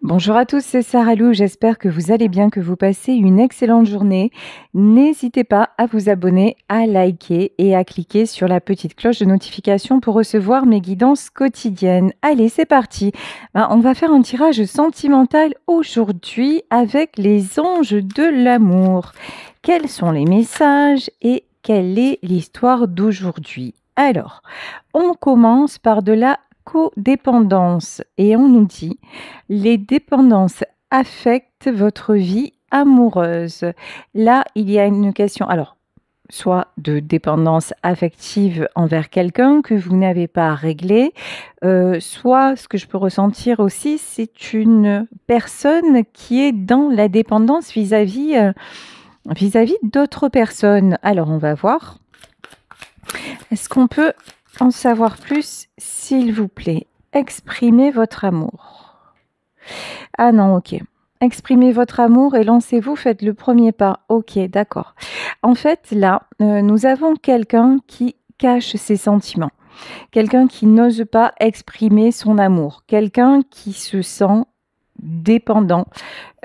Bonjour à tous, c'est Sarah Lou. J'espère que vous allez bien, que vous passez une excellente journée. N'hésitez pas à vous abonner, à liker et à cliquer sur la petite cloche de notification pour recevoir mes guidances quotidiennes. Allez, c'est parti. On va faire un tirage sentimental aujourd'hui avec les anges de l'amour. Quels sont les messages et quelle est l'histoire d'aujourd'hui? Alors, on commence par de la codépendance et on nous dit les dépendances affectent votre vie amoureuse. Là, il y a une question, alors, soit de dépendance affective envers quelqu'un que vous n'avez pas réglé, soit ce que je peux ressentir aussi, c'est une personne qui est dans la dépendance vis-à-vis d'autres personnes. Alors, on va voir. Est-ce qu'on peut en savoir plus, s'il vous plaît? Exprimez votre amour. Ah non, ok. Exprimez votre amour et lancez-vous, faites le premier pas. Ok, d'accord. En fait, là, nous avons quelqu'un qui cache ses sentiments, quelqu'un qui n'ose pas exprimer son amour, quelqu'un qui se sent dépendant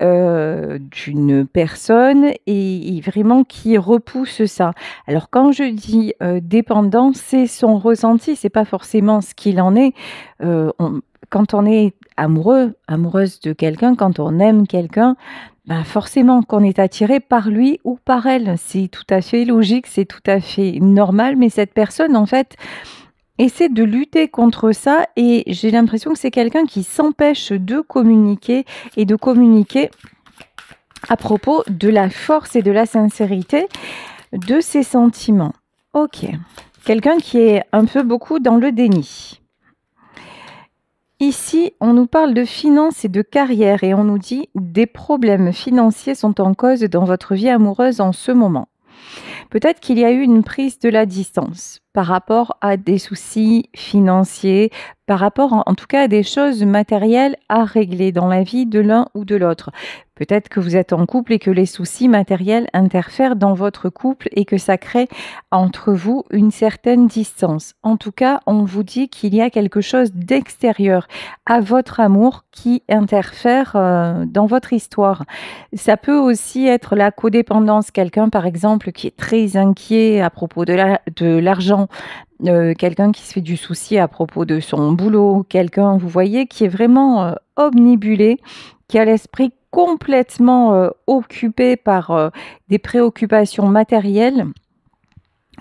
d'une personne et vraiment qui repousse ça. Alors quand je dis dépendant, c'est son ressenti, c'est pas forcément ce qu'il en est. Quand on est amoureux, amoureuse de quelqu'un, quand on aime quelqu'un, forcément qu'on est attiré par lui ou par elle. C'est tout à fait logique, c'est tout à fait normal, mais cette personne, en fait, essaie de lutter contre ça et j'ai l'impression que c'est quelqu'un qui s'empêche de communiquer et de communiquer à propos de la force et de la sincérité de ses sentiments. Ok. Quelqu'un qui est un peu beaucoup dans le déni. Ici, on nous parle de finances et de carrière et on nous dit des problèmes financiers sont en cause dans votre vie amoureuse en ce moment. Peut-être qu'il y a eu une prise de la distance par rapport à des soucis financiers, par rapport en tout cas à des choses matérielles à régler dans la vie de l'un ou de l'autre. Peut-être que vous êtes en couple et que les soucis matériels interfèrent dans votre couple et que ça crée entre vous une certaine distance. En tout cas, on vous dit qu'il y a quelque chose d'extérieur à votre amour qui interfère dans votre histoire. Ça peut aussi être la codépendance, quelqu'un par exemple qui est très inquiet à propos de l'argent, quelqu'un qui se fait du souci à propos de son boulot, quelqu'un, vous voyez, qui est vraiment omnibulé, qui a l'esprit complètement occupé par des préoccupations matérielles,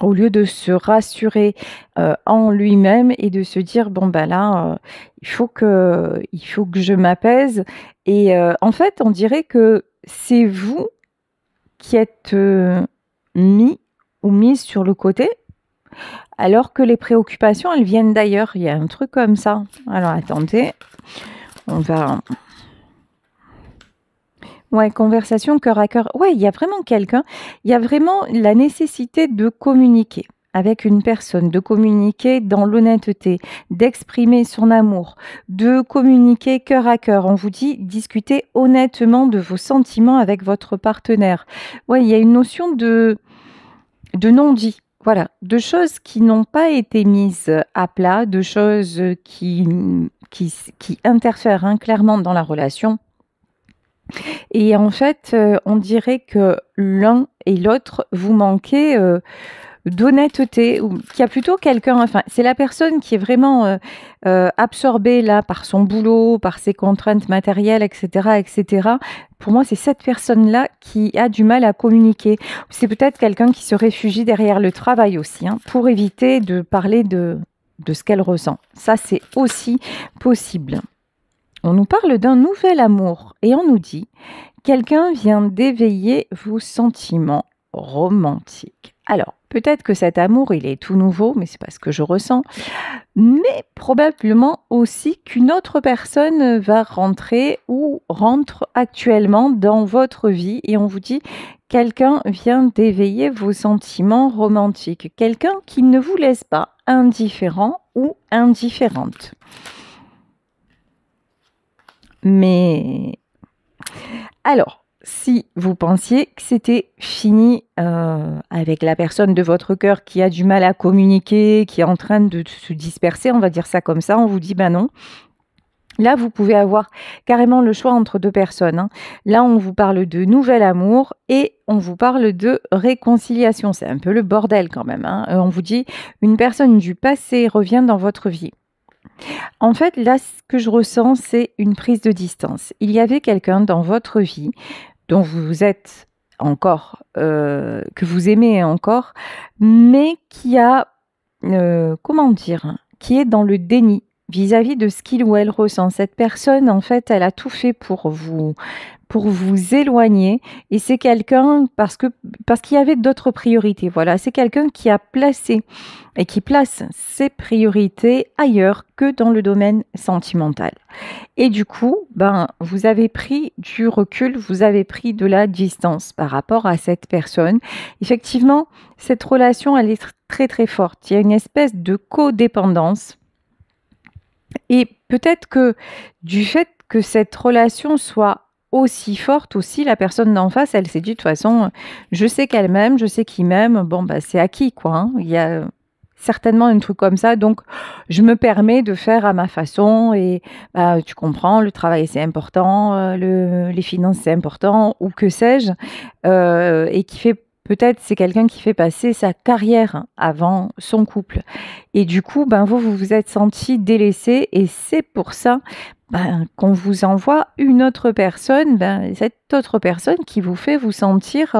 au lieu de se rassurer en lui-même et de se dire bon ben là il faut que je m'apaise et en fait on dirait que c'est vous qui êtes mis ou mise sur le côté alors que les préoccupations elles viennent d'ailleurs. Il y a un truc comme ça. Alors attendez, on va... Ouais, conversation cœur à cœur. Ouais, il y a vraiment quelqu'un, il y a vraiment la nécessité de communiquer avec une personne, de communiquer dans l'honnêteté, d'exprimer son amour, de communiquer cœur à cœur. On vous dit discuter honnêtement de vos sentiments avec votre partenaire. Ouais, il y a une notion de non-dit. Voilà, de choses qui n'ont pas été mises à plat, de choses qui interfèrent clairement dans la relation. Et en fait, on dirait que l'un et l'autre, vous manquez d'honnêteté, ou qu'il y a plutôt quelqu'un, enfin, c'est la personne qui est vraiment absorbée là par son boulot, par ses contraintes matérielles, etc., etc. Pour moi, c'est cette personne-là qui a du mal à communiquer. C'est peut-être quelqu'un qui se réfugie derrière le travail aussi, pour éviter de parler de ce qu'elle ressent. Ça, c'est aussi possible. On nous parle d'un nouvel amour et on nous dit « Quelqu'un vient d'éveiller vos sentiments romantiques ». Alors, peut-être que cet amour, il est tout nouveau, mais c'est pas ce que je ressens. Mais probablement aussi qu'une autre personne va rentrer ou rentre actuellement dans votre vie et on vous dit « Quelqu'un vient d'éveiller vos sentiments romantiques ». Quelqu'un qui ne vous laisse pas indifférent ou indifférente. Mais alors, si vous pensiez que c'était fini avec la personne de votre cœur qui a du mal à communiquer, qui est en train de se disperser, on va dire ça comme ça, on vous dit ben non. Là, vous pouvez avoir carrément le choix entre 2 personnes, hein. Là, on vous parle de nouvel amour et on vous parle de réconciliation. C'est un peu le bordel quand même, hein. On vous dit: «Une personne du passé revient dans votre vie». En fait, là, ce que je ressens, c'est une prise de distance. Il y avait quelqu'un dans votre vie dont vous êtes encore, que vous aimez encore, mais qui a, comment dire? Qui est dans le déni vis-à-vis de ce qu'il ou elle ressent. Cette personne, en fait, elle a tout fait pour vous éloigner et c'est quelqu'un parce qu'il y avait d'autres priorités. Voilà, c'est quelqu'un qui a placé et qui place ses priorités ailleurs que dans le domaine sentimental. Et du coup, ben, vous avez pris du recul, vous avez pris de la distance par rapport à cette personne. Effectivement, cette relation, elle est très très forte. Il y a une espèce de codépendance. Et peut-être que du fait que cette relation soit aussi forte aussi, la personne d'en face, elle s'est dit: «De toute façon, je sais qu'elle m'aime, je sais qu'il m'aime, bon, bah, c'est acquis, quoi, hein». Il y a certainement un truc comme ça, donc je me permets de faire à ma façon et bah, tu comprends, le travail, c'est important, les finances, c'est important ou que sais-je, et qui fait peut-être c'est quelqu'un qui fait passer sa carrière avant son couple et du coup, ben, vous vous êtes senti délaissé et c'est pour ça, ben, qu'on vous envoie une autre personne, ben, cette autre personne qui vous fait vous sentir,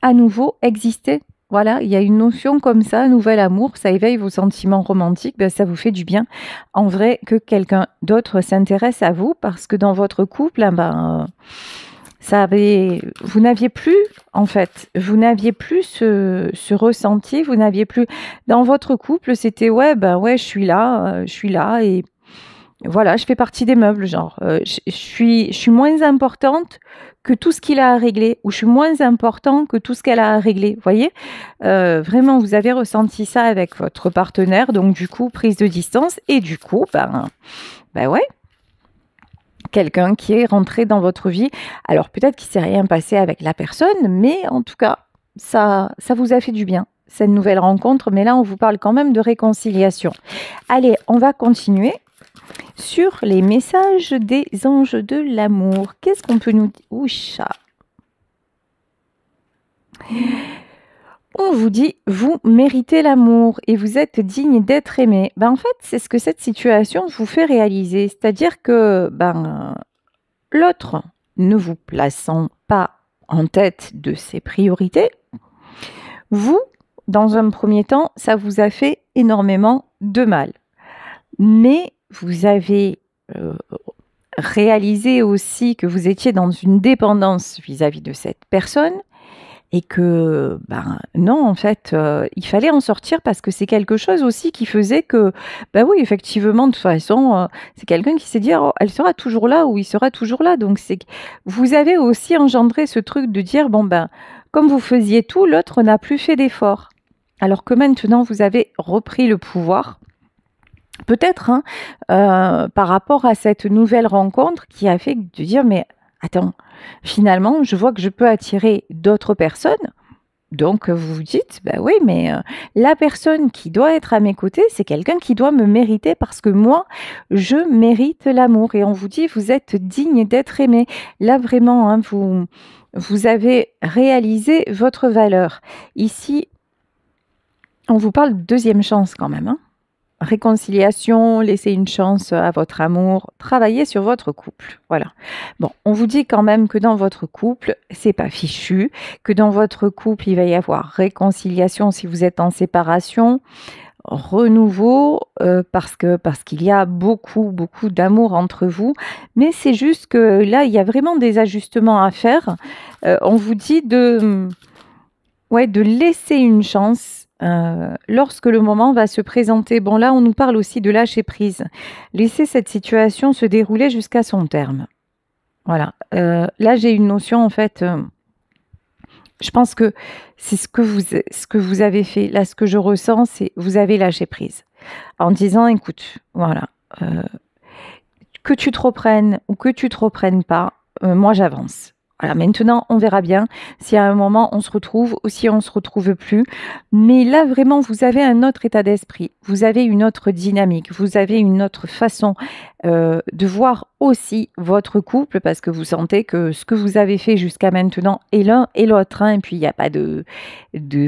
à nouveau exister. Voilà, il y a une notion comme ça, nouvel amour, ça éveille vos sentiments romantiques, ben, ça vous fait du bien. En vrai, que quelqu'un d'autre s'intéresse à vous parce que dans votre couple, ah ben, vous n'aviez plus, en fait, vous n'aviez plus ce ressenti, vous n'aviez plus dans votre couple, c'était: «Ouais, ben, ouais, je suis là et voilà, je fais partie des meubles, genre, je suis moins importante que tout ce qu'il a à régler ou je suis moins important que tout ce qu'elle a à régler». Vous voyez? Vraiment, vous avez ressenti ça avec votre partenaire, donc du coup, prise de distance et du coup, ben ouais, quelqu'un qui est rentré dans votre vie. Alors peut-être qu'il s'est rien passé avec la personne, mais en tout cas, ça vous a fait du bien, cette nouvelle rencontre, mais là, on vous parle quand même de réconciliation. Allez, on va continuer sur les messages des anges de l'amour. Qu'est-ce qu'on peut nous dire? Ouh, chat. On vous dit, vous méritez l'amour et vous êtes digne d'être aimé. Ben, en fait, c'est ce que cette situation vous fait réaliser. C'est-à-dire que ben, l'autre, ne vous plaçant pas en tête de ses priorités, vous, dans un premier temps, ça vous a fait énormément de mal. Mais vous avez réalisé aussi que vous étiez dans une dépendance vis-à-vis de cette personne et que, ben, non, en fait, il fallait en sortir parce que c'est quelque chose aussi qui faisait que, ben oui, effectivement, de toute façon, c'est quelqu'un qui s'est dit: «Oh, elle sera toujours là» ou «Il sera toujours là». Donc c'est que vous avez aussi engendré ce truc de dire: «Bon, ben, comme vous faisiez tout, l'autre n'a plus fait d'efforts». Alors que maintenant, vous avez repris le pouvoir. Peut-être, hein, par rapport à cette nouvelle rencontre qui a fait de dire: «Mais attends, finalement, je vois que je peux attirer d'autres personnes». Donc vous vous dites: «Bah oui, mais la personne qui doit être à mes côtés, c'est quelqu'un qui doit me mériter parce que moi, je mérite l'amour» et on vous dit: «Vous êtes digne d'être aimé». Là vraiment, hein, vous avez réalisé votre valeur. Ici, on vous parle de 2e chance quand même, hein. Réconciliation, laisser une chance à votre amour, travailler sur votre couple. Voilà. Bon, on vous dit quand même que dans votre couple, c'est pas fichu, que dans votre couple, il va y avoir réconciliation si vous êtes en séparation, renouveau, parce qu'il y a beaucoup, beaucoup d'amour entre vous. Mais c'est juste que là, il y a vraiment des ajustements à faire. On vous dit ouais, de laisser une chance, lorsque le moment va se présenter. Bon, là, on nous parle aussi de lâcher prise. Laisser cette situation se dérouler jusqu'à son terme. Voilà, là, j'ai une notion, en fait, je pense que c'est ce que vous avez fait. Là, ce que je ressens, c'est vous avez lâché prise. En disant: «Écoute, voilà, que tu te reprennes ou que tu te reprennes pas, moi, j'avance. Voilà, maintenant, on verra bien si à un moment on se retrouve ou si on ne se retrouve plus. Mais là, vraiment, vous avez un autre état d'esprit, vous avez une autre dynamique, vous avez une autre façon de voir aussi votre couple parce que vous sentez que ce que vous avez fait jusqu'à maintenant est l'un et l'autre. Hein, et puis, il n'y a pas de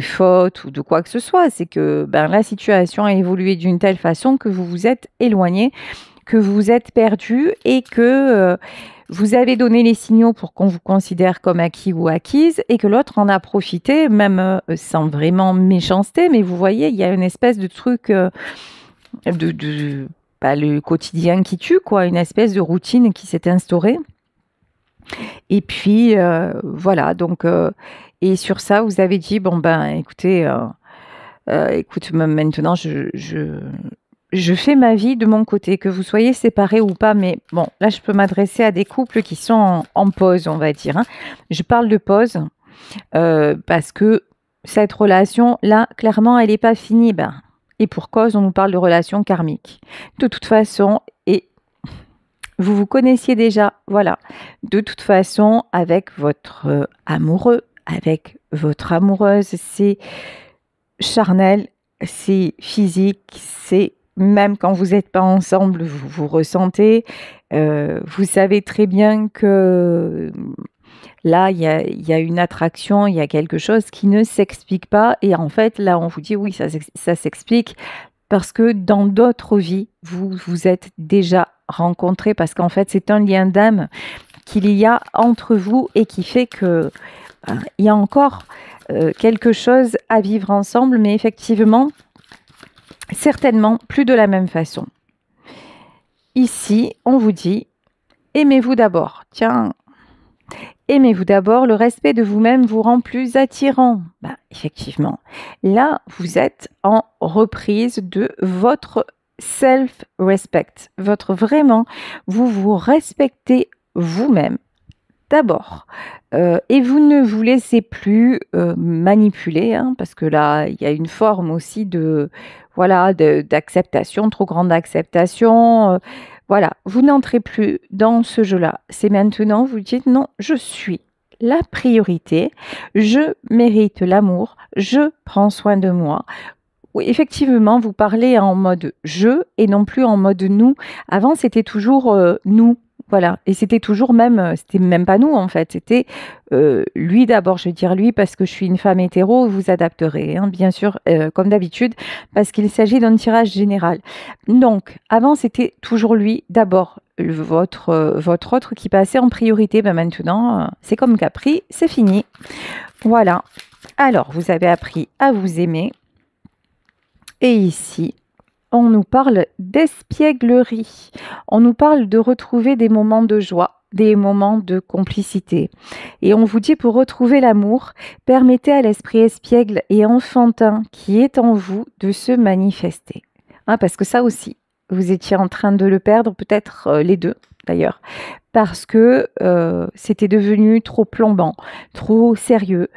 faute ou de quoi que ce soit. C'est que ben, la situation a évolué d'une telle façon que vous vous êtes éloigné, que vous vous êtes perdu et que vous avez donné les signaux pour qu'on vous considère comme acquis ou acquise et que l'autre en a profité, même sans vraiment méchanceté, mais vous voyez, il y a une espèce de truc pas le quotidien qui tue, quoi, une espèce de routine qui s'est instaurée. Et puis, voilà, donc, et sur ça, vous avez dit, bon, ben, écoutez, écoute, maintenant, je fais ma vie de mon côté, que vous soyez séparés ou pas, mais bon, là, je peux m'adresser à des couples qui sont en pause, on va dire. Hein. Je parle de pause parce que cette relation-là, clairement, elle n'est pas finie. Ben, et pour cause, on nous parle de relation karmique. De toute façon, et vous vous connaissiez déjà, voilà. De toute façon, avec votre amoureux, avec votre amoureuse, c'est charnel, c'est physique, c'est même quand vous n'êtes pas ensemble, vous vous ressentez. Vous savez très bien que là, il y a une attraction, il y a quelque chose qui ne s'explique pas. Et en fait, là, on vous dit oui, ça s'explique parce que dans d'autres vies, vous vous êtes déjà rencontrés parce qu'en fait, c'est un lien d'âme qu'il y a entre vous et qui fait que il y a encore quelque chose à vivre ensemble, mais effectivement, certainement plus de la même façon. Ici, on vous dit, aimez-vous d'abord. Tiens, aimez-vous d'abord, le respect de vous-même vous rend plus attirant. Bah, effectivement, là, vous êtes en reprise de votre self-respect. Vraiment, vous vous respectez vous-même d'abord. Et vous ne vous laissez plus manipuler, hein, parce que là, il y a une forme aussi de, voilà, d'acceptation, trop grande acceptation. Voilà, vous n'entrez plus dans ce jeu-là. C'est maintenant, vous dites non, je suis la priorité, je mérite l'amour, je prends soin de moi. Oui, effectivement, vous parlez en mode je et non plus en mode nous. Avant, c'était toujours nous. Voilà, et c'était même pas nous en fait, c'était lui d'abord, je vais dire lui parce que je suis une femme hétéro, vous adapterez, hein, bien sûr, comme d'habitude, parce qu'il s'agit d'un tirage général. Donc, avant c'était toujours lui d'abord, votre autre qui passait en priorité, ben maintenant, c'est comme Capri, c'est fini. Voilà, alors vous avez appris à vous aimer, et ici, on nous parle d'espièglerie. On nous parle de retrouver des moments de joie, des moments de complicité. Et on vous dit pour retrouver l'amour, permettez à l'esprit espiègle et enfantin qui est en vous de se manifester. Hein, parce que ça aussi, vous étiez en train de le perdre, peut-être les deux d'ailleurs, parce que c'était devenu trop plombant, trop sérieux,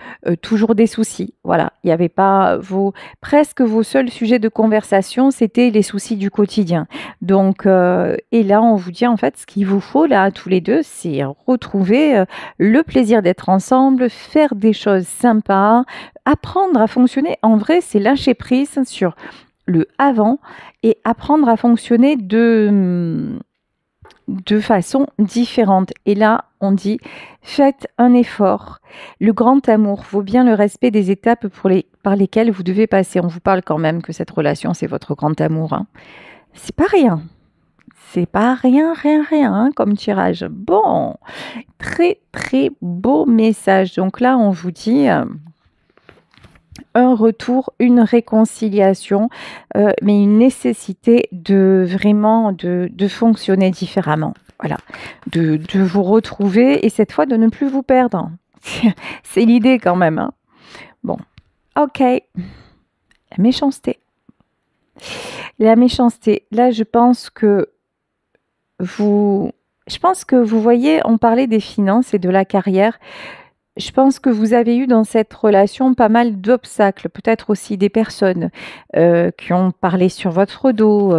toujours des soucis. Voilà, il n'y avait pas presque vos seuls sujets de conversation, c'était les soucis du quotidien. Donc, et là, on vous dit en fait, ce qu'il vous faut là, tous les deux, c'est retrouver le plaisir d'être ensemble, faire des choses sympas, apprendre à fonctionner. En vrai, c'est lâcher prise sur le avant et apprendre à fonctionner de façon différente. Et là, on dit, faites un effort. Le grand amour vaut bien le respect des étapes par lesquelles vous devez passer. On vous parle quand même que cette relation, c'est votre grand amour. Hein. C'est pas rien. C'est pas rien, hein, comme tirage. Bon, très, très beau message. Donc là, on vous dit un retour, une réconciliation, mais une nécessité de vraiment de fonctionner différemment. Voilà, de vous retrouver et cette fois de ne plus vous perdre. C'est l'idée quand même. Hein. Bon, ok. La méchanceté. La méchanceté. Là, je pense que vous voyez, on parlait des finances et de la carrière. Je pense que vous avez eu dans cette relation pas mal d'obstacles, peut-être aussi des personnes, qui ont parlé sur votre dos,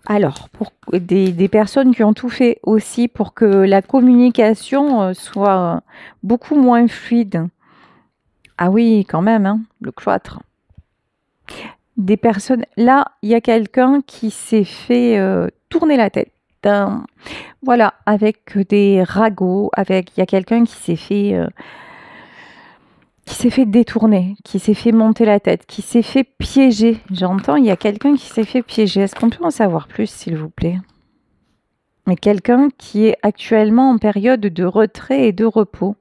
alors pour des personnes qui ont tout fait aussi pour que la communication, soit beaucoup moins fluide. Ah oui, quand même, hein, le cloître. Des personnes là, il y a quelqu'un qui s'est fait, tourner la tête, hein, voilà, avec des ragots, il y a quelqu'un qui s'est fait détourner, qui s'est fait monter la tête, qui s'est fait piéger. J'entends, il y a quelqu'un qui s'est fait piéger. Est-ce qu'on peut en savoir plus, s'il vous plaît? Mais quelqu'un qui est actuellement en période de retrait et de repos.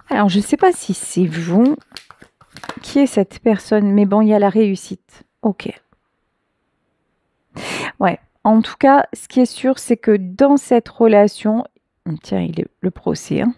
Alors, je ne sais pas si c'est vous qui est cette personne, mais bon, il y a la réussite. Ok. Ouais. En tout cas, ce qui est sûr, c'est que dans cette relation, tiens, il est le procès, hein.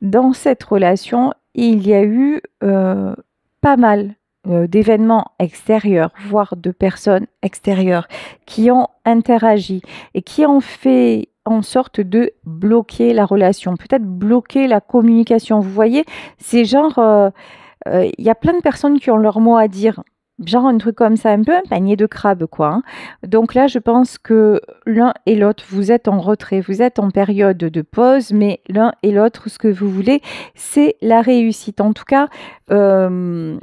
Dans cette relation, il y a eu pas mal d'événements extérieurs, voire de personnes extérieures qui ont interagi et qui ont fait en sorte de bloquer la relation, peut-être bloquer la communication. Vous voyez, c'est genre, il y a plein de personnes qui ont leur mot à dire. Genre un truc comme ça, un peu un panier de crabes, quoi, hein. Donc là, je pense que l'un et l'autre, vous êtes en retrait, vous êtes en période de pause, mais l'un et l'autre, ce que vous voulez, c'est la réussite. En tout cas, vous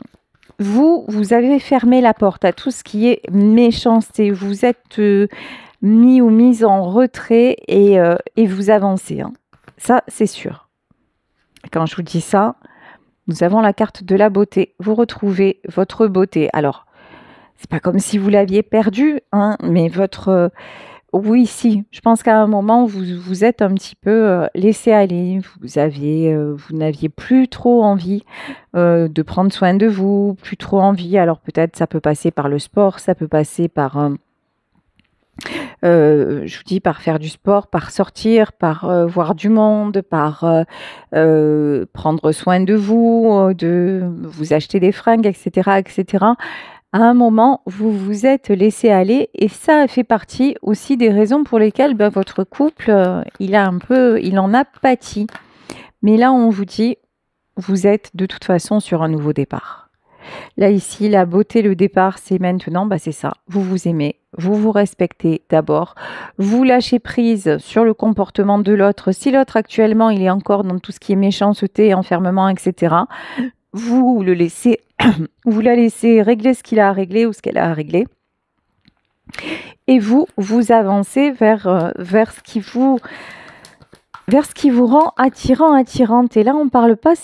avez fermé la porte à tout ce qui est méchanceté. Vous êtes mis ou mise en retrait et vous avancez, hein. Ça, c'est sûr. Quand je vous dis ça, nous avons la carte de la beauté. Vous retrouvez votre beauté. Alors, c'est pas comme si vous l'aviez perdue, hein, mais oui, si. Je pense qu'à un moment, vous vous êtes un petit peu laissé aller. Vous n'aviez plus trop envie de prendre soin de vous, plus trop envie. Alors peut-être ça peut passer par le sport, ça peut passer par je vous dis par faire du sport, par sortir, par voir du monde, par prendre soin de vous, de vous acheter des fringues, etc., etc. À un moment, vous vous êtes laissé aller et ça a fait partie aussi des raisons pour lesquelles votre couple, il en a pâti. Mais là, on vous dit, vous êtes de toute façon sur un nouveau départ. Là, ici, la beauté, le départ, c'est maintenant, c'est ça. Vous vous aimez, vous vous respectez d'abord. Vous lâchez prise sur le comportement de l'autre. Si l'autre, actuellement, il est encore dans tout ce qui est méchanceté, enfermement, etc., vous le laissez, vous la laissez régler ce qu'il a à régler ou ce qu'elle a à régler. Et vous avancez vers ce qui vous rend attirant, attirante. Et là, on parle pas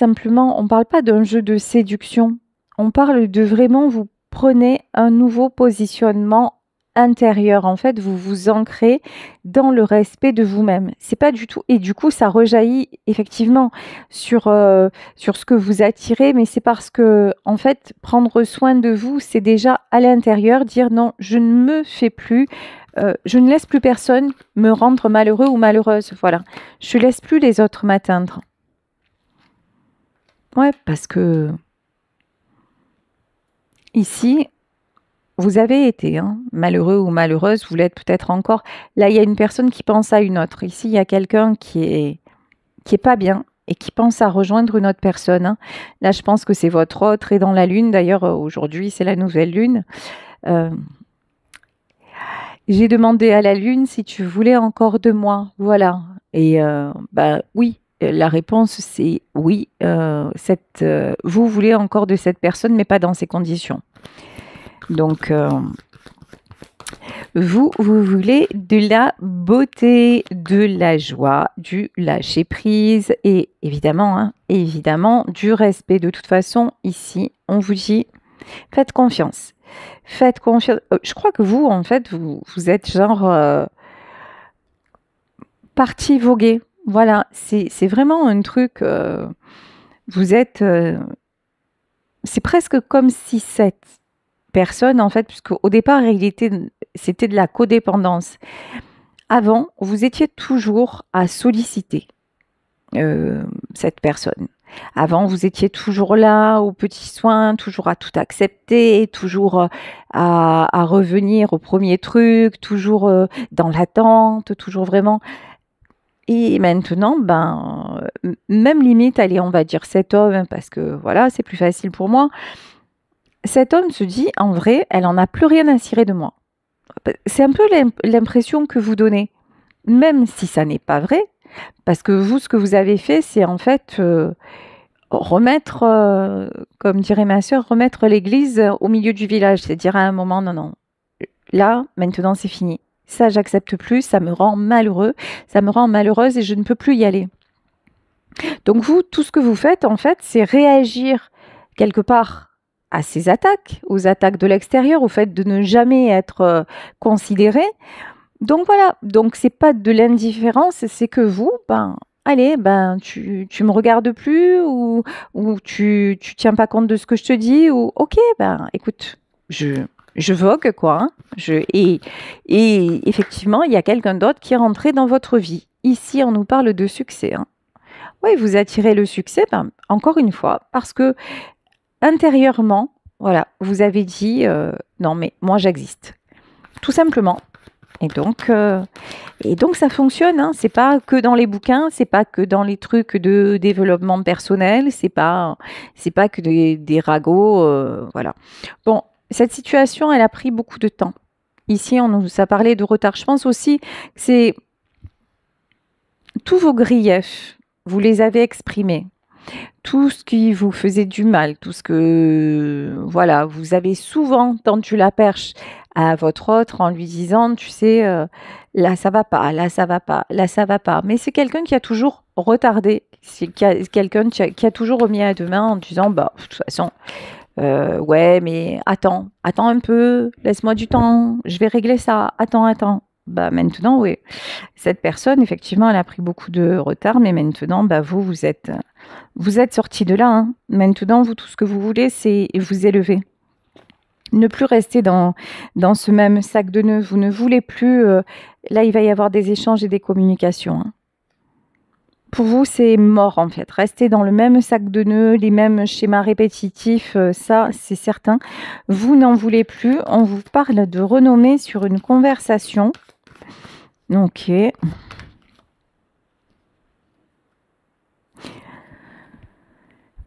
d'un jeu de séduction. On parle de vraiment, vous prenez un nouveau positionnement intérieur. En fait, vous vous ancrez dans le respect de vous-même. C'est pas du tout. Et du coup, ça rejaillit effectivement sur ce que vous attirez, mais c'est parce que, en fait, prendre soin de vous, c'est déjà à l'intérieur, dire non, je ne me fais plus. Je ne laisse plus personne me rendre malheureux ou malheureuse. Voilà. Je laisse plus les autres m'atteindre. Ouais, parce que ici, vous avez été malheureux ou malheureuse, vous l'êtes peut-être encore. Là, il y a une personne qui pense à une autre. Ici, il y a quelqu'un qui est pas bien et qui pense à rejoindre une autre personne, hein. Là, je pense que c'est votre autre et dans la lune. D'ailleurs, aujourd'hui, c'est la nouvelle lune. J'ai demandé à la lune si tu voulais encore de moi. Voilà. Et oui. La réponse, c'est oui. Vous voulez encore de cette personne, mais pas dans ces conditions. Donc, vous voulez de la beauté, de la joie, du lâcher prise et évidemment, évidemment, du respect. De toute façon, ici, on vous dit, faites confiance. Faites confiance. Je crois que vous, en fait, vous êtes genre parti voguer. Voilà, c'est vraiment un truc. Vous êtes. C'est presque comme si cette personne, en fait, puisque au départ, c'était de la codépendance. Avant, vous étiez toujours à solliciter cette personne. Avant, vous étiez toujours là, aux petits soins, toujours à tout accepter, toujours à revenir au premier truc, toujours dans l'attente, toujours vraiment. Et maintenant, même limite, allez, on va dire cet homme, parce que voilà, c'est plus facile pour moi. Cet homme se dit, en vrai, elle en a plus rien à cirer de moi. C'est un peu l'impression que vous donnez, même si ça n'est pas vrai, parce que vous, ce que vous avez fait, c'est en fait remettre, comme dirait ma sœur, remettre l'église au milieu du village. C'est dire à un moment, non, non, là, maintenant, c'est fini. Ça, j'accepte plus, ça me rend malheureux, ça me rend malheureuse et je ne peux plus y aller. Donc vous, tout ce que vous faites, en fait, c'est réagir quelque part à ces attaques, aux attaques de l'extérieur, au fait de ne jamais être considéré. Donc voilà, donc c'est pas de l'indifférence, c'est que vous, ben, allez, ben, tu me regardes plus ou tu tiens pas compte de ce que je te dis ou ok, ben, écoute, je vogue quoi, hein, et effectivement, il y a quelqu'un d'autre qui est rentré dans votre vie. Ici, on nous parle de succès, hein. Oui, vous attirez le succès, ben, encore une fois, parce que intérieurement, voilà, vous avez dit non, mais moi j'existe, tout simplement. Et donc ça fonctionne, hein. C'est pas que dans les bouquins, c'est pas que dans les trucs de développement personnel, c'est pas que des ragots, voilà. Bon, cette situation, elle a pris beaucoup de temps. Ici, on nous a parlé de retard. Je pense aussi que c'est tous vos griefs, vous les avez exprimés. Tout ce qui vous faisait du mal, tout ce que, voilà, vous avez souvent tendu la perche à votre autre en lui disant, tu sais, là ça va pas, là ça va pas, là ça va pas. Mais c'est quelqu'un qui a toujours retardé, c'est quelqu'un qui a toujours remis à demain en disant, bah, de toute façon, ouais, mais attends un peu, laisse-moi du temps, je vais régler ça, attends. Bah maintenant, oui, cette personne, effectivement, elle a pris beaucoup de retard, mais maintenant, bah vous êtes sorti de là, hein. Maintenant, vous, tout ce que vous voulez, c'est vous élever. Ne plus rester dans ce même sac de nœuds. Vous ne voulez plus... là, il va y avoir des échanges et des communications, hein. Pour vous, c'est mort, en fait. Rester dans le même sac de nœuds, les mêmes schémas répétitifs, ça, c'est certain. Vous n'en voulez plus. On vous parle de renommer sur une conversation. Ok.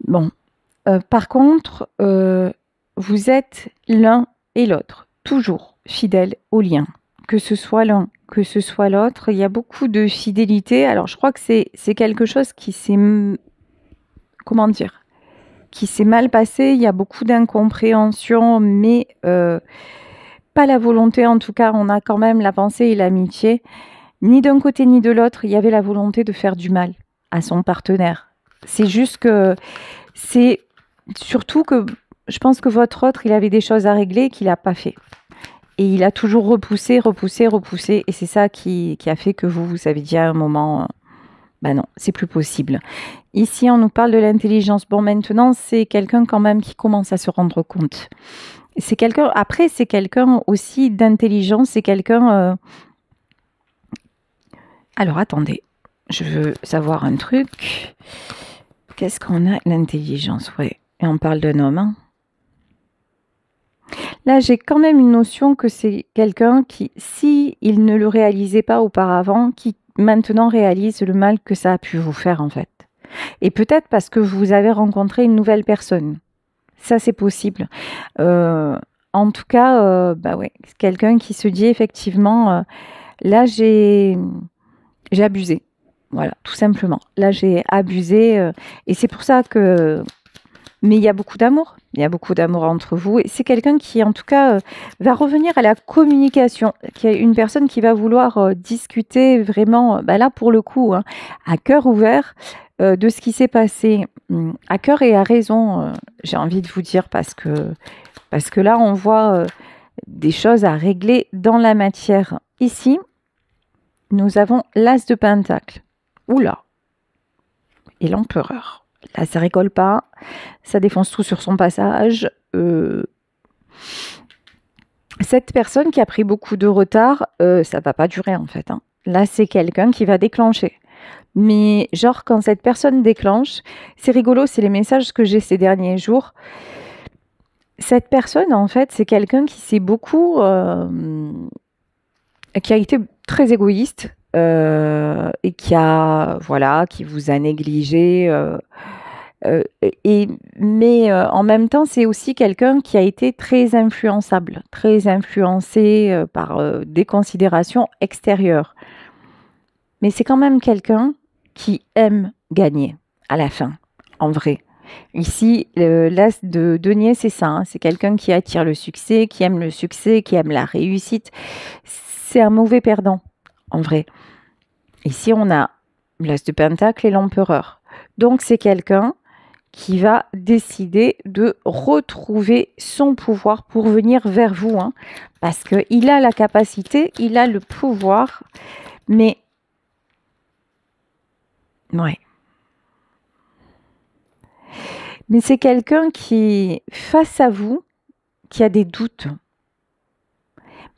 Bon. Par contre, vous êtes l'un et l'autre, toujours fidèles au lien. Que ce soit l'un, que ce soit l'autre, il y a beaucoup de fidélité. Alors, je crois que c'est quelque chose qui s'est... Comment dire? Qui s'est mal passé. Il y a beaucoup d'incompréhension, mais pas la volonté. En tout cas, on a quand même la pensée et l'amitié. Ni d'un côté ni de l'autre, il y avait la volonté de faire du mal à son partenaire. C'est juste que... C'est surtout que je pense que votre autre, il avait des choses à régler qu'il n'a pas fait. Et il a toujours repoussé. Et c'est ça qui a fait que vous avez dit à un moment, bah non, c'est plus possible. Ici, on nous parle de l'intelligence. Bon, maintenant, c'est quelqu'un quand même qui commence à se rendre compte. C'est quelqu'un aussi d'intelligence. C'est quelqu'un... Alors, attendez. Je veux savoir un truc. Qu'est-ce qu'on a? L'intelligence, ouais. Et on parle d'un homme, hein. Là, j'ai quand même une notion que c'est quelqu'un qui, si il ne le réalisait pas auparavant, qui maintenant réalise le mal que ça a pu vous faire, en fait. Et peut-être parce que vous avez rencontré une nouvelle personne. Ça, c'est possible. En tout cas, bah ouais, c'est quelqu'un qui se dit effectivement, là, j'ai abusé. Voilà, tout simplement. Là, j'ai abusé. Et c'est pour ça que... Mais il y a beaucoup d'amour. Il y a beaucoup d'amour entre vous. Et c'est quelqu'un qui, en tout cas, va revenir à la communication. Qui est une personne qui va vouloir discuter vraiment, bah là, pour le coup, hein, à cœur ouvert, de ce qui s'est passé. À cœur et à raison, j'ai envie de vous dire, parce que là, on voit des choses à régler dans la matière. Ici, nous avons l'As de Pentacle. Oula! Et l'Empereur. Là, ça rigole pas. Ça défonce tout sur son passage. Cette personne qui a pris beaucoup de retard, ça va pas durer en fait, hein. Là, c'est quelqu'un qui va déclencher. Mais genre, quand cette personne déclenche, c'est rigolo, c'est les messages que j'ai ces derniers jours. Cette personne, en fait, c'est quelqu'un qui s'est beaucoup... qui a été très égoïste, et qui vous a négligé. Mais en même temps, c'est aussi quelqu'un qui a été très influençable, très influencé par des considérations extérieures. Mais c'est quand même quelqu'un qui aime gagner à la fin, en vrai. Ici, l'as de denier, c'est ça, hein. C'est quelqu'un qui attire le succès, qui aime le succès, qui aime la réussite. C'est un mauvais perdant, en vrai. Ici, on a l'as de pentacle et l'empereur. Donc, c'est quelqu'un qui va décider de retrouver son pouvoir pour venir vers vous, hein, parce qu'il a la capacité, il a le pouvoir, mais ouais. Mais c'est quelqu'un qui, face à vous, qui a des doutes.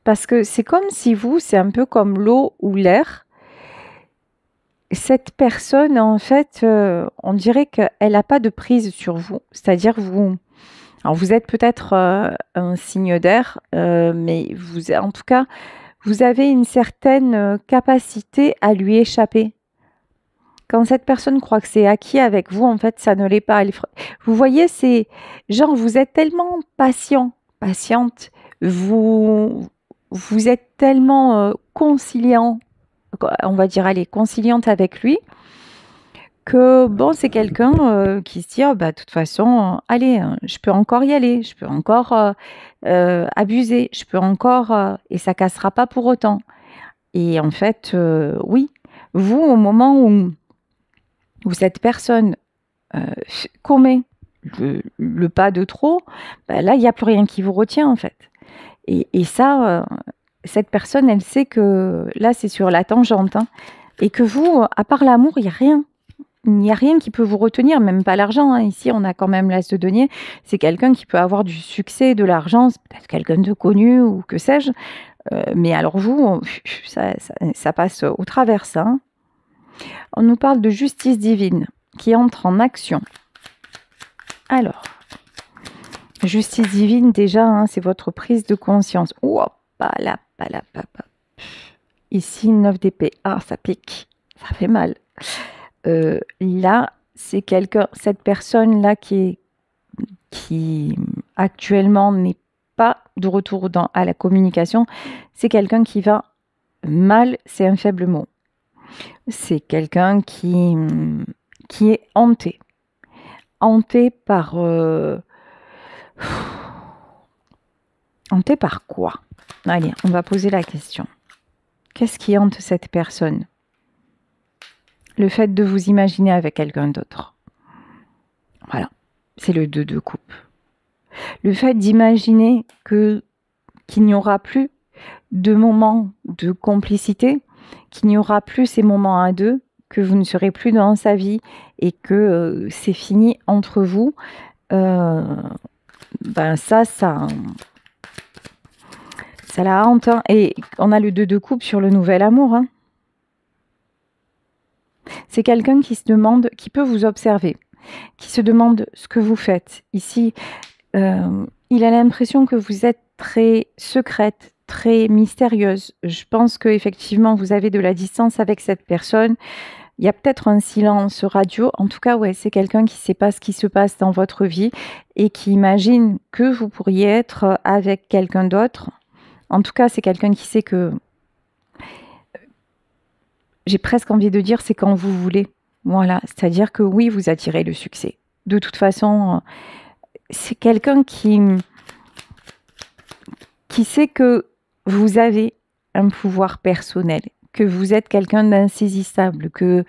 Parce que c'est comme si vous, c'est un peu comme l'eau ou l'air. Cette personne, en fait, on dirait qu'elle n'a pas de prise sur vous. C'est-à-dire, alors vous êtes peut-être un signe d'air, mais en tout cas, vous avez une certaine capacité à lui échapper. Quand cette personne croit que c'est acquis avec vous, en fait, ça ne l'est pas. Vous voyez, c'est genre, vous êtes tellement patiente, vous êtes tellement conciliant, on va dire, allez, conciliante avec lui, que bon, c'est quelqu'un qui se dit, oh, bah, de toute façon, allez, je peux encore y aller, je peux encore abuser, je peux encore, et ça cassera pas pour autant. Et en fait, oui, vous, au moment où cette personne commet le pas de trop, bah, là, il n'y a plus rien qui vous retient, en fait. Et ça, cette personne, elle sait que là, c'est sur la tangente, hein, et que vous, à part l'amour, il n'y a rien. Il n'y a rien qui peut vous retenir, même pas l'argent, hein. Ici, on a quand même l'as de denier. C'est quelqu'un qui peut avoir du succès, de l'argent, c'est peut-être quelqu'un de connu ou que sais-je. Mais alors vous, ça passe au travers, ça, hein. On nous parle de justice divine qui entre en action. Alors, justice divine, déjà, hein, c'est votre prise de conscience. Ouah, Ici, 9 d'épée. Ah, ça pique. Ça fait mal. Là, c'est cette personne-là qui actuellement n'est pas de retour à la communication. C'est quelqu'un qui va mal, c'est un faible mot. C'est quelqu'un qui est hanté. Hanté par... hanté par quoi? Allez, on va poser la question. Qu'est-ce qui hante cette personne? Le fait de vous imaginer avec quelqu'un d'autre. Voilà, c'est le 2 de coupe. Le fait d'imaginer qu'il n'y aura plus de moments de complicité, qu'il n'y aura plus ces moments à deux, que vous ne serez plus dans sa vie et que c'est fini entre vous, ben ça la hante, hein. Et on a le 2 de coupe sur le nouvel amour, hein. C'est quelqu'un qui se demande, qui peut vous observer, qui se demande ce que vous faites. Ici, il a l'impression que vous êtes très secrète, très mystérieuse. Je pense qu'effectivement, vous avez de la distance avec cette personne. Il y a peut-être un silence radio. En tout cas, ouais, c'est quelqu'un qui ne sait pas ce qui se passe dans votre vie et qui imagine que vous pourriez être avec quelqu'un d'autre. En tout cas, c'est quelqu'un qui sait que... J'ai presque envie de dire, c'est quand vous voulez. Voilà, c'est-à-dire que oui, vous attirez le succès. De toute façon, c'est quelqu'un qui sait que vous avez un pouvoir personnel, que vous êtes quelqu'un d'insaisissable, que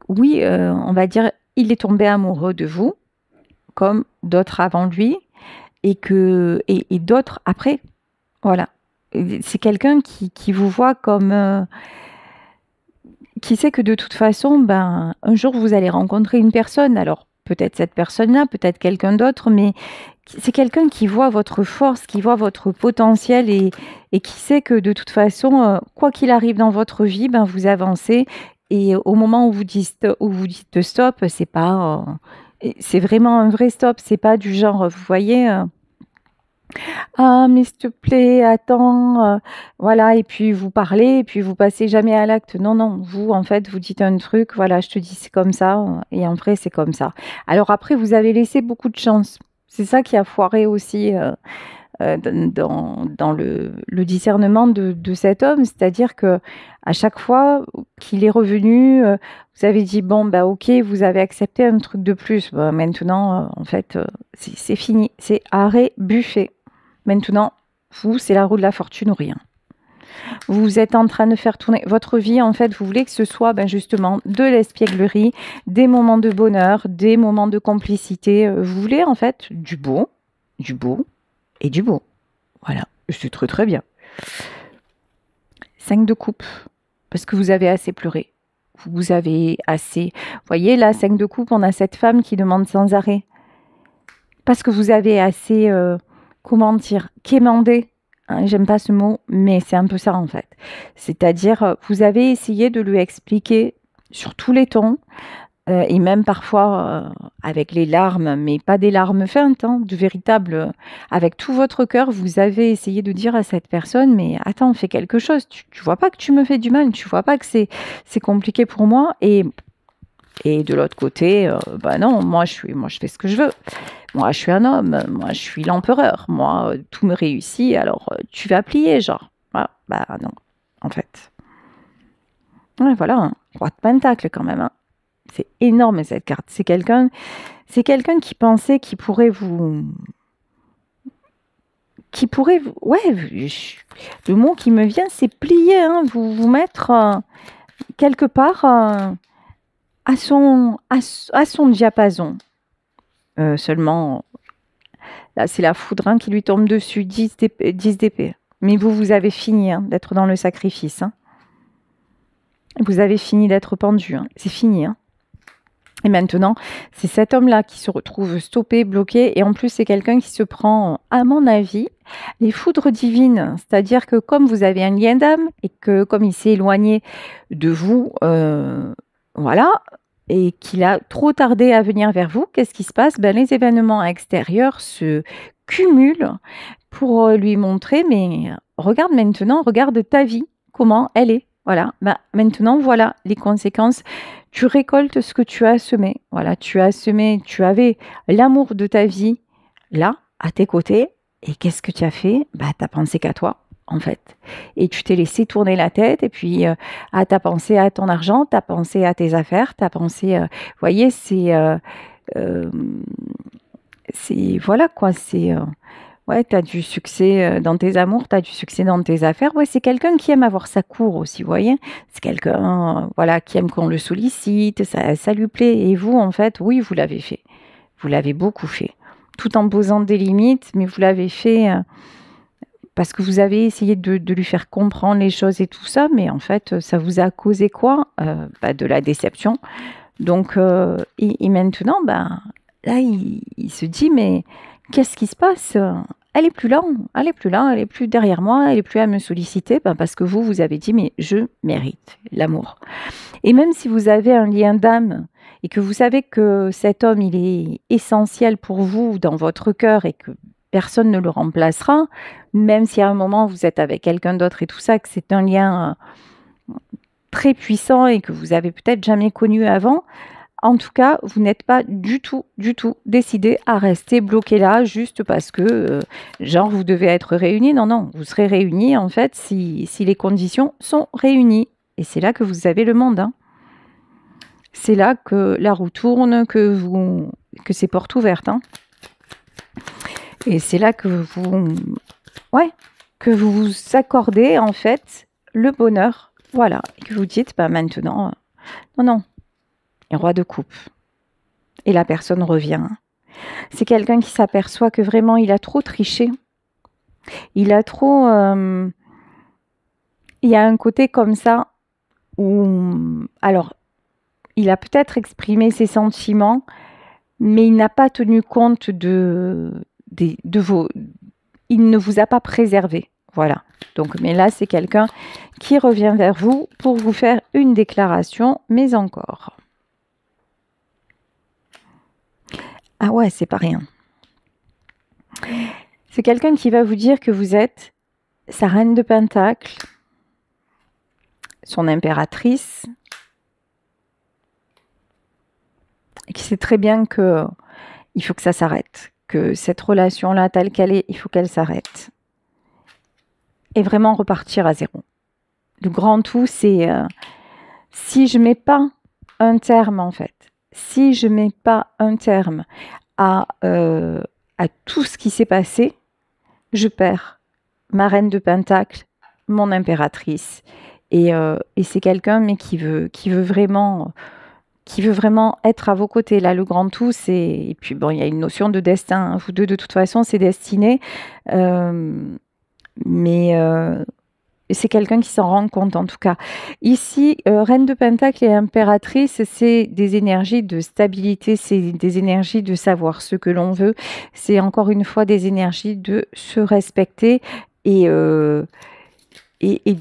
oui, on va dire, il est tombé amoureux de vous, comme d'autres avant lui, et d'autres après. Voilà. C'est quelqu'un qui vous voit comme... qui sait que de toute façon, ben, un jour, vous allez rencontrer une personne. Alors, peut-être cette personne-là, peut-être quelqu'un d'autre, mais c'est quelqu'un qui voit votre force, qui voit votre potentiel et qui sait que de toute façon, quoi qu'il arrive dans votre vie, ben, vous avancez. Et au moment où vous dites stop, c'est pas... c'est vraiment un vrai stop. C'est pas du genre, vous voyez... «Ah mais s'il te plaît, attends, voilà et puis vous parlez et puis vous passez jamais à l'acte. Non, non, vous, en fait, vous dites un truc, voilà, je te dis c'est comme ça, et en vrai, c'est comme ça. Alors après, vous avez laissé beaucoup de chance. C'est ça qui a foiré aussi, dans le discernement de cet homme. C'est-à-dire que à chaque fois qu'il est revenu, vous avez dit: «Bon, bah, OK, vous avez accepté un truc de plus. Bah, maintenant, en fait, c'est fini, c'est arrêt buffet. Maintenant, vous, c'est la roue de la fortune ou rien». Vous êtes en train de faire tourner votre vie, en fait, vous voulez que ce soit, ben, justement de l'espièglerie, des moments de bonheur, des moments de complicité, vous voulez, en fait, du beau et du beau. Voilà, c'est très, très bien. 5 de coupe, parce que vous avez assez pleuré. Vous avez assez vous voyez là, 5 de coupe, on a cette femme qui demande sans arrêt. Parce que vous avez assez, comment dire? Quémandé, hein, j'aime pas ce mot, mais c'est un peu ça en fait. C'est-à-dire, vous avez essayé de lui expliquer sur tous les tons, et même parfois, avec les larmes, mais pas des larmes feintes, hein, de véritables, avec tout votre cœur, vous avez essayé de dire à cette personne: «Mais attends, fais quelque chose, tu vois pas que tu me fais du mal? Tu vois pas que c'est compliqué pour moi?» et de l'autre côté, bah non, moi je fais ce que je veux. Moi je suis un homme, moi je suis l'empereur, moi, tout me réussit alors, tu vas plier genre. Ah, bah non, en fait. Ouais voilà, hein, roi de pentacle quand même, hein. C'est énorme cette carte. C'est quelqu'un qui pensait qu'il pourrait ouais, le mot qui me vient, c'est plier, hein, vous mettre, quelque part, à son diapason. Seulement, là, c'est la foudre, hein, qui lui tombe dessus, 10 d'épée 10 d'épée. Mais vous avez fini, hein, d'être dans le sacrifice, hein. Vous avez fini d'être pendu, hein. C'est fini, hein. Et maintenant, c'est cet homme-là qui se retrouve stoppé, bloqué, et en plus, c'est quelqu'un qui se prend, à mon avis, les foudres divines. C'est-à-dire que comme vous avez un lien d'âme et que comme il s'est éloigné de vous, voilà, et qu'il a trop tardé à venir vers vous, qu'est-ce qui se passe? Ben, les événements extérieurs se cumulent pour, lui montrer: «Mais regarde maintenant, regarde ta vie, comment elle est. Voilà, bah, maintenant voilà les conséquences. Tu récoltes ce que tu as semé. Voilà, tu as semé, tu avais l'amour de ta vie là, à tes côtés, et qu'est-ce que tu as fait? Bah, tu as pensé qu'à toi, en fait, et tu t'es laissé tourner la tête et puis, tu as pensé à ton argent, tu as pensé à tes affaires, tu as pensé, vous voyez, hem, c'est voilà quoi, ouais, tu as du succès, dans tes amours, tu as du succès dans tes affaires. Ouais, c'est quelqu'un qui aime avoir sa cour aussi, vous voyez? C'est quelqu'un, voilà, qui aime qu'on le sollicite, ça lui plaît, et vous, en fait, oui, vous l'avez fait. Vous l'avez beaucoup fait, tout en posant des limites, mais vous l'avez fait, parce que vous avez essayé de lui faire comprendre les choses et tout ça, mais en fait, ça vous a causé quoi? Bah, de la déception. Donc et maintenant, ben, là, il se dit: «Mais qu'est-ce qui se passe? Elle est plus là, elle est plus là, elle est plus derrière moi, elle est plus à me solliciter». Ben, parce que vous avez dit: «Mais je mérite l'amour». Et même si vous avez un lien d'âme et que vous savez que cet homme, il est essentiel pour vous dans votre cœur et que personne ne le remplacera, même si à un moment vous êtes avec quelqu'un d'autre et tout ça, que c'est un lien, très puissant et que vous avez peut-être jamais connu avant, en tout cas, vous n'êtes pas du tout décidé à rester bloqué là juste parce que, genre vous devez être réunis. Non, non, vous serez réunis en fait si les conditions sont réunies, et c'est là que vous avez le monde, hein. C'est là que la roue tourne, que c'est porte ouverte, hein, et c'est là que ouais, que vous vous accordez en fait le bonheur, voilà, et que vous dites: «Bah, maintenant, non, non». Et roi de coupe, et la personne revient. C'est quelqu'un qui s'aperçoit que vraiment il a trop triché. Il a trop, il y a un côté comme ça où, alors, il a peut-être exprimé ses sentiments, mais il n'a pas tenu compte de vos, il ne vous a pas préservé. Voilà. Donc, mais là, c'est quelqu'un qui revient vers vous pour vous faire une déclaration, mais encore. Ah ouais, c'est pas rien. C'est quelqu'un qui va vous dire que vous êtes sa reine de Pentacle, son impératrice, et qui sait très bien que il faut que ça s'arrête, que cette relation-là, telle qu'elle est, il faut qu'elle s'arrête. Et vraiment repartir à zéro. Le grand tout, c'est si je mets pas un terme, en fait, si je mets pas un terme à tout ce qui s'est passé, je perds ma reine de Pentacle, mon impératrice. Et c'est quelqu'un mais qui veut vraiment être à vos côtés. Là, le grand tout, c'est... Et puis, bon, il y a une notion de destin. Vous deux, de toute façon, c'est destiné. Mais c'est quelqu'un qui s'en rend compte, en tout cas. Ici, Reine de Pentacle et Impératrice, c'est des énergies de stabilité, c'est des énergies de savoir ce que l'on veut. C'est encore une fois des énergies de se respecter et de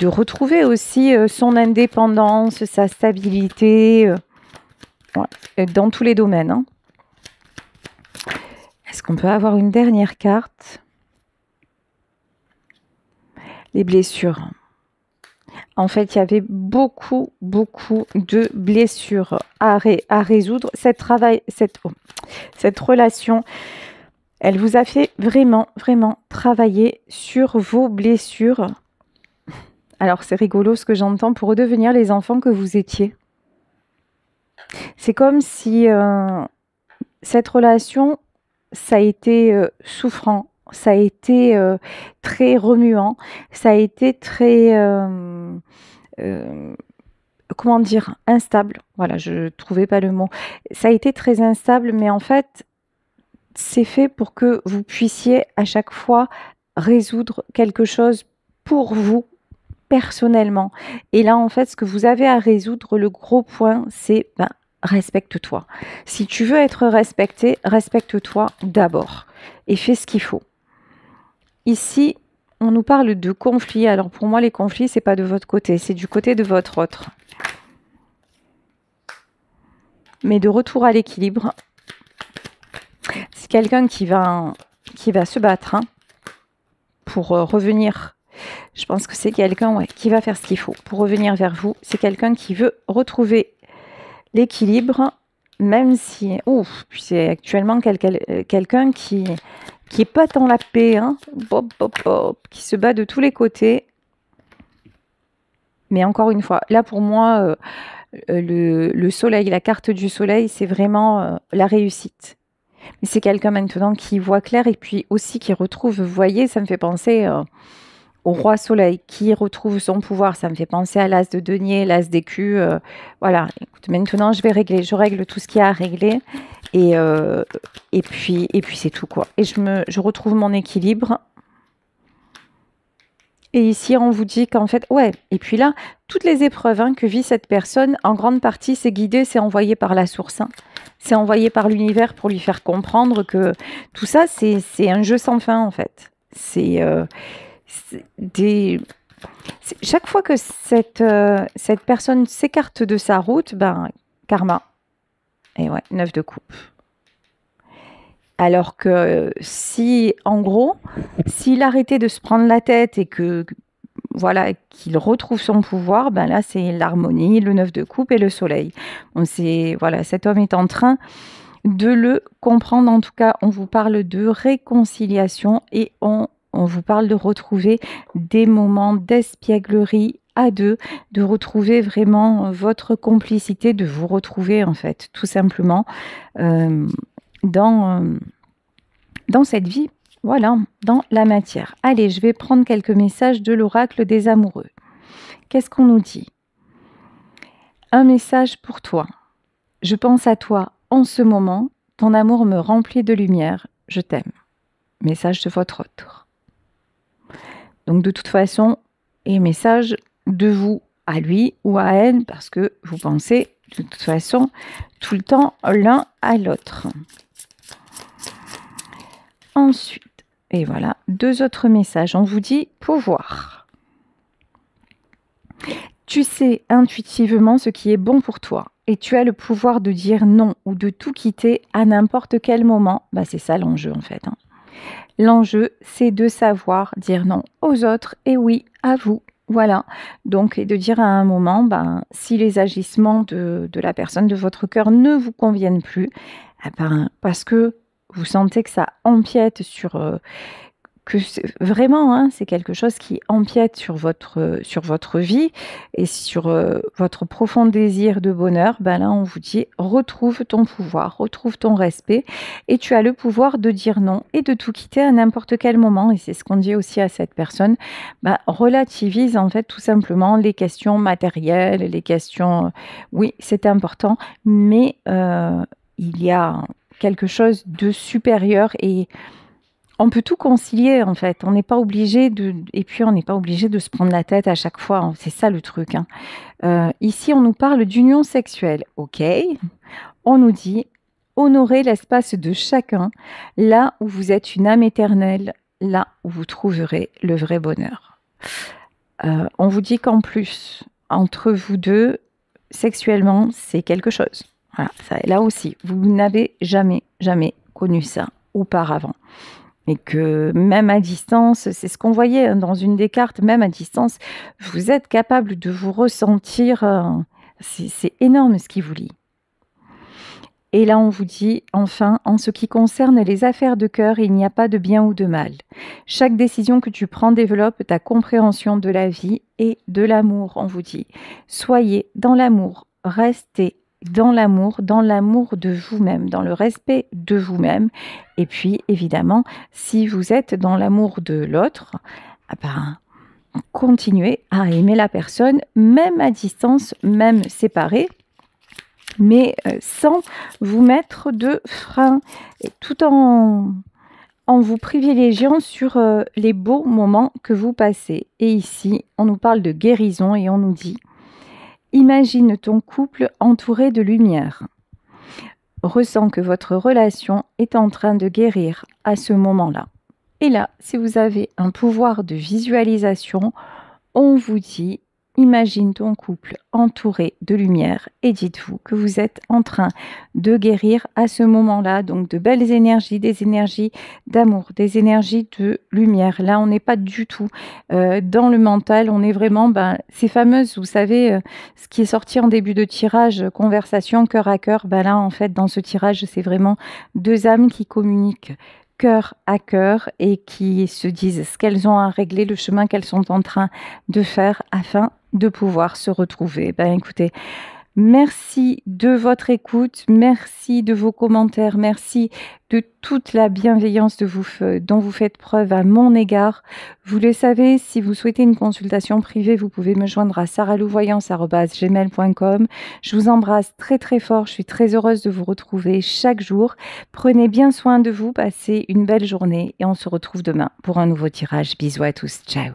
retrouver aussi son indépendance, sa stabilité, dans tous les domaines. Hein. Est-ce qu'on peut avoir une dernière carte ? Les blessures. En fait, il y avait beaucoup de blessures à résoudre. Cette relation, elle vous a fait vraiment travailler sur vos blessures. Alors, c'est rigolo ce que j'entends, pour redevenir les enfants que vous étiez. C'est comme si cette relation, ça a été souffrant, ça a été très remuant, ça a été très, comment dire, instable. Voilà, je ne trouvais pas le mot. Ça a été très instable, mais en fait, c'est fait pour que vous puissiez à chaque fois résoudre quelque chose pour vous, personnellement. Et là, en fait, ce que vous avez à résoudre, le gros point, c'est respecte-toi. Si tu veux être respecté, respecte-toi d'abord et fais ce qu'il faut. Ici, on nous parle de conflits. Alors pour moi, les conflits, c'est pas de votre côté, c'est du côté de votre autre. Mais de retour à l'équilibre, c'est quelqu'un qui va se battre pour revenir. Je pense que c'est quelqu'un qui va faire ce qu'il faut pour revenir vers vous. C'est quelqu'un qui veut retrouver l'équilibre, même si... puis c'est actuellement quelqu'un qui est pas dans la paix, qui se bat de tous les côtés. Mais encore une fois, là pour moi, le soleil, la carte du soleil, c'est vraiment la réussite. Mais c'est quelqu'un maintenant qui voit clair et puis aussi qui retrouve, vous voyez, ça me fait penser au roi soleil, qui retrouve son pouvoir. Ça me fait penser à l'as de denier, l'as d'écu. Voilà, écoute, maintenant je règle tout ce qu'il y a à régler. Et puis c'est tout, quoi. Et je retrouve mon équilibre. Et ici, on vous dit qu'en fait, et puis là, toutes les épreuves que vit cette personne, en grande partie, c'est guidé, c'est envoyé par la source. C'est envoyé par l'univers pour lui faire comprendre que tout ça, c'est un jeu sans fin, en fait. Chaque fois que cette personne s'écarte de sa route, karma. Et 9 de coupe. Alors que en gros, s'il arrêtait de se prendre la tête et qu'il retrouve son pouvoir, là c'est l'harmonie, le 9 de coupe et le soleil. Cet homme est en train de le comprendre. En tout cas, on vous parle de réconciliation et on vous parle de retrouver des moments d'espièglerie à deux, de retrouver vraiment votre complicité, de vous retrouver en fait, tout simplement, dans cette vie, dans la matière. Allez, je vais prendre quelques messages de l'oracle des amoureux. Qu'est-ce qu'on nous dit ? Un message pour toi. Je pense à toi en ce moment. Ton amour me remplit de lumière. Je t'aime. Message de votre autre. Donc de toute façon, et message de vous à lui ou à elle, parce que vous pensez de toute façon tout le temps l'un à l'autre. Ensuite, et voilà, 2 autres messages. On vous dit pouvoir. Tu sais intuitivement ce qui est bon pour toi et tu as le pouvoir de dire non ou de tout quitter à n'importe quel moment. C'est ça l'enjeu en fait. L'enjeu, c'est de savoir dire non aux autres et oui à vous. Voilà. Donc, et de dire à un moment, ben, si les agissements de la personne de votre cœur ne vous conviennent plus, eh ben, parce que vous sentez que ça empiète sur, vraiment, hein, c'est quelque chose qui empiète sur votre vie et sur votre profond désir de bonheur, ben là, on vous dit retrouve ton pouvoir, retrouve ton respect et tu as le pouvoir de dire non et de tout quitter à n'importe quel moment. Et c'est ce qu'on dit aussi à cette personne. Ben, relativise en fait tout simplement les questions matérielles, les questions, oui, c'est important, mais il y a quelque chose de supérieur et on peut tout concilier en fait. On n'est pas obligé de et puis on n'est pas obligé de se prendre la tête à chaque fois, hein. C'est ça le truc, hein. Ici, on nous parle d'union sexuelle. OK. On nous dit: «Honorez l'espace de chacun, là où vous êtes une âme éternelle, là où vous trouverez le vrai bonheur». On vous dit qu'en plus, entre vous 2, sexuellement, c'est quelque chose. Voilà, ça là aussi, vous n'avez jamais, jamais connu ça auparavant. Et que même à distance, c'est ce qu'on voyait hein, dans une des cartes, même à distance, vous êtes capable de vous ressentir, c'est énorme ce qui vous lie. Et là, on vous dit, enfin, en ce qui concerne les affaires de cœur, il n'y a pas de bien ou de mal. Chaque décision que tu prends développe ta compréhension de la vie et de l'amour, on vous dit. Soyez dans l'amour, restez dans l'amour de vous-même, dans le respect de vous-même. Et puis, évidemment, si vous êtes dans l'amour de l'autre, ah ben, continuez à aimer la personne, même à distance, même séparée, mais sans vous mettre de frein, et tout en vous privilégiant sur les beaux moments que vous passez. Et ici, on nous parle de guérison et on nous dit: imagine ton couple entouré de lumière. Ressens que votre relation est en train de guérir à ce moment-là. Et là, si vous avez un pouvoir de visualisation, on vous dit: imagine ton couple entouré de lumière et dites-vous que vous êtes en train de guérir à ce moment-là, donc de belles énergies, des énergies d'amour, des énergies de lumière. Là, on n'est pas du tout dans le mental, on est vraiment, ces fameuses, vous savez, ce qui est sorti en début de tirage, conversation cœur à cœur, là, en fait, dans ce tirage, c'est vraiment deux âmes qui communiquent cœur à cœur et qui se disent ce qu'elles ont à régler, le chemin qu'elles sont en train de faire afin de pouvoir se retrouver. Écoutez, merci de votre écoute, merci de vos commentaires, merci de toute la bienveillance dont vous faites preuve à mon égard. Vous le savez, si vous souhaitez une consultation privée, vous pouvez me joindre à saralouvoyance@gmail.com. Je vous embrasse très très fort, je suis très heureuse de vous retrouver chaque jour. Prenez bien soin de vous, passez une belle journée et on se retrouve demain pour un nouveau tirage. Bisous à tous, ciao.